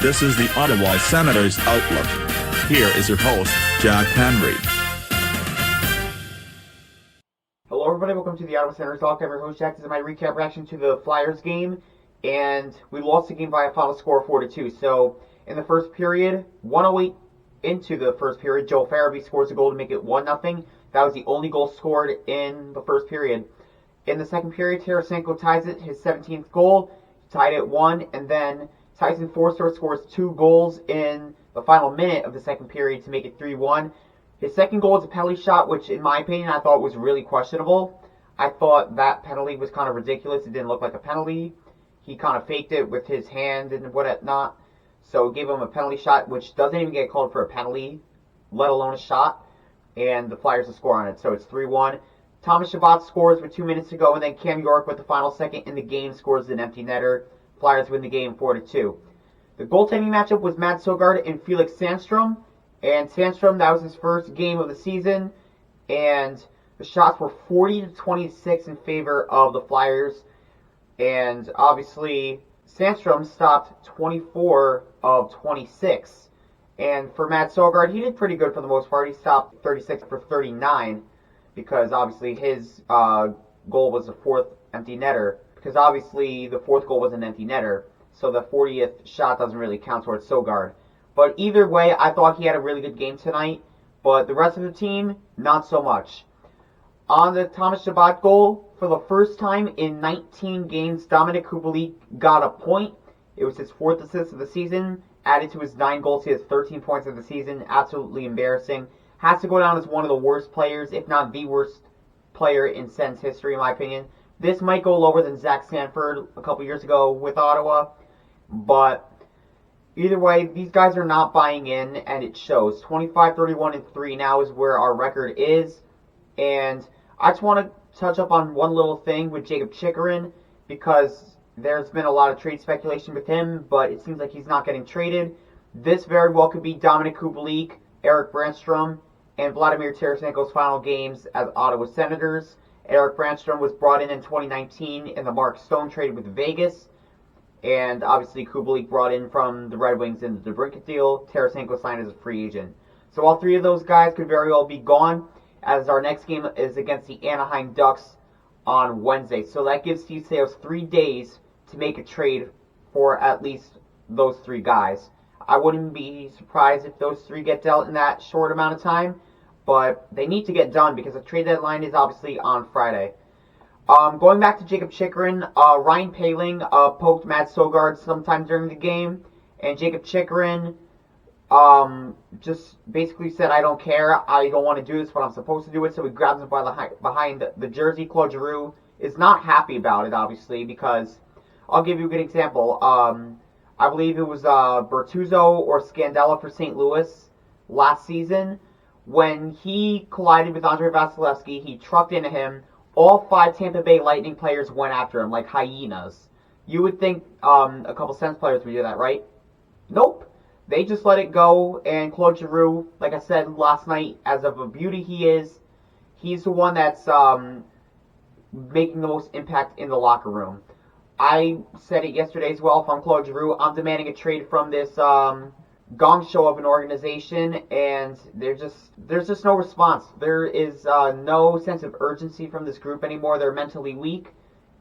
This is the Ottawa Senators Outlook. Here is your host, Jack Henry. Hello everybody, welcome to the Ottawa Senators Talk. I'm your host Jack. This is my recap reaction to the Flyers game, and we lost the game by a final score of 4-2. So in the first period, 1:08 into the first period, Joe Farabee scores a goal to make it 1-0. That was the only goal scored in the first period. In the second period, Tarasenko ties it, his 17th goal, tied at 1, and then Tyson Foerster scores 2 goals in the final minute of the second period to make it 3-1. His second goal is a penalty shot, which in my opinion I thought was really questionable. I thought that penalty was kind of ridiculous. It didn't look like a penalty. He kind of faked it with his hand and whatnot. So gave him a penalty shot, which doesn't even get called for a penalty, let alone a shot. And the Flyers will score on it. So it's 3-1. Thomas Chabot scores with 2 minutes to go, and then Cam York with the final second in the game scores an empty netter. Flyers win the game 4-2. The goaltending matchup was Matt Sogard and Felix Sandstrom. And Sandstrom, that was his first game of the season. And the shots were 40-26 in favor of the Flyers. And obviously, Sandstrom stopped 24 of 26. And for Matt Sogard, he did pretty good for the most part. He stopped 36 for 39. Because obviously his goal was the fourth empty netter. Because obviously the fourth goal was an empty netter. So the 40th shot doesn't really count towards Sogard. But either way, I thought he had a really good game tonight. But the rest of the team, not so much. On the Thomas Chabot goal, for the first time in 19 games, Dominik Kubalik got a point. It was his 4th assist of the season. Added to his 9 goals, he has 13 points of the season. Absolutely embarrassing. Has to go down as one of the worst players, if not the worst player in Sens history, in my opinion. This might go lower than Zach Sanford a couple years ago with Ottawa. But either way, these guys are not buying in, and it shows. 25-31-3 now is where our record is. And I just want to touch up on one little thing with Jakob Chychrun, because there's been a lot of trade speculation with him, but it seems like he's not getting traded. This very well could be Dominik Kubalik, Erik Brannstrom, and Vladimir Tarasenko's final games as Ottawa Senators. Erik Brannstrom was brought in 2019 in the Mark Stone trade with Vegas. And obviously Kubalik brought in from the Red Wings in the DeBrincat deal. Tarasenko signed as a free agent. So all 3 of those guys could very well be gone, as our next game is against the Anaheim Ducks on Wednesday. So that gives Steve Sales 3 days to make a trade for at least those 3 guys. I wouldn't be surprised if those 3 get dealt in that short amount of time, but they need to get done because the trade deadline is obviously on Friday. Going back to Jakob Chychrun, Ryan Poehling poked Matt Sogard sometime during the game, and Jakob Chychrun just basically said, "I don't care, I don't want to do this, but I'm supposed to do it," so he grabs him by behind the jersey. Claude Giroux is not happy about it, obviously, because I'll give you a good example. I believe it was Bertuzzo or Scandella for St. Louis last season. When he collided with Andrei Vasilevsky, he trucked into him. All 5 Tampa Bay Lightning players went after him like hyenas. You would think a couple Sens players would do that, right? Nope. They just let it go, and Claude Giroux, like I said last night, as of a beauty he is, he's the one that's making the most impact in the locker room. I said it yesterday as well. If I'm Claude Giroux, I'm demanding a trade from this gong show of an organization, and there's just no response. There is no sense of urgency from this group anymore. They're mentally weak,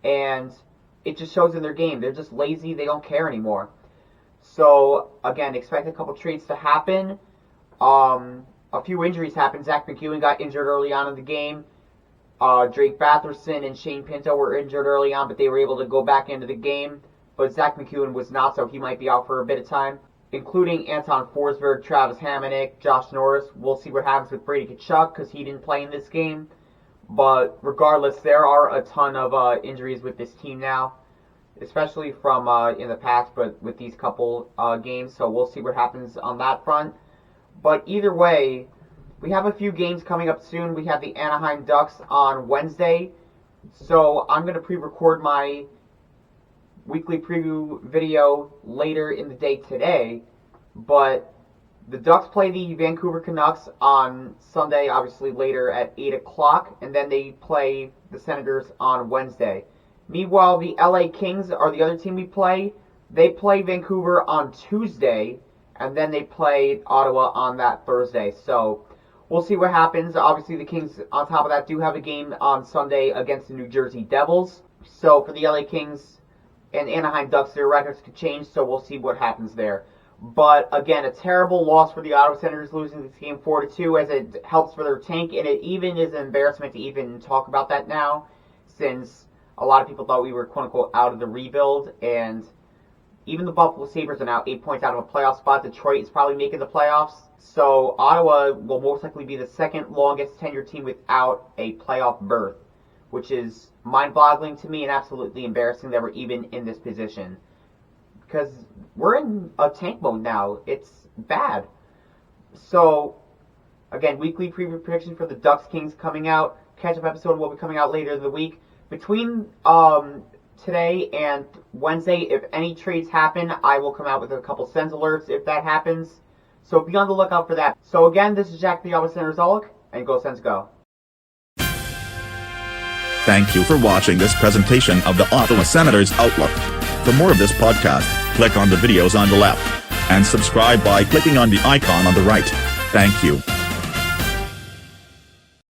and it just shows in their game. They're just lazy. They don't care anymore. So again, expect a couple trades to happen. A few injuries happened. Zach McEwen got injured early on in the game. Drake Batherson and Shane Pinto were injured early on, but they were able to go back into the game. But Zach McEwen was not, so he might be out for a bit of time, including Anton Forsberg, Travis Hamonic, Josh Norris. We'll see what happens with Brady Tkachuk, because he didn't play in this game. But regardless, there are a ton of injuries with this team now, especially from in the past, but with these couple games. So we'll see what happens on that front. But either way, we have a few games coming up soon. We have the Anaheim Ducks on Wednesday. So I'm going to pre-record my weekly preview video later in the day today. But the Ducks play the Vancouver Canucks on Sunday, obviously later at 8 o'clock. And then they play the Senators on Wednesday. Meanwhile, the LA Kings are the other team we play. They play Vancouver on Tuesday, and then they play Ottawa on that Thursday. So we'll see what happens. Obviously, the Kings, on top of that, do have a game on Sunday against the New Jersey Devils. So for the LA Kings and Anaheim Ducks, their records could change, so we'll see what happens there. But again, a terrible loss for the Ottawa Senators, losing this game 4-2, as it helps for their tank, and it even is an embarrassment to even talk about that now, since a lot of people thought we were quote-unquote out of the rebuild, and even the Buffalo Sabres are now 8 points out of a playoff spot. Detroit is probably making the playoffs. So Ottawa will most likely be the second longest tenured team without a playoff berth, which is mind-boggling to me and absolutely embarrassing that we're even in this position. Because we're in a tank mode now. It's bad. So, again, weekly preview prediction for the Ducks Kings coming out. Catch-up episode will be coming out later in the week. Between today and Wednesday, if any trades happen, I will come out with a couple Sens alerts if that happens. So be on the lookout for that. So again, this is Jack the Ottawa Senators Alec, and go Sens go. Thank you for watching this presentation of the Ottawa Senators Outlook. For more of this podcast, click on the videos on the left, and subscribe by clicking on the icon on the right. Thank you.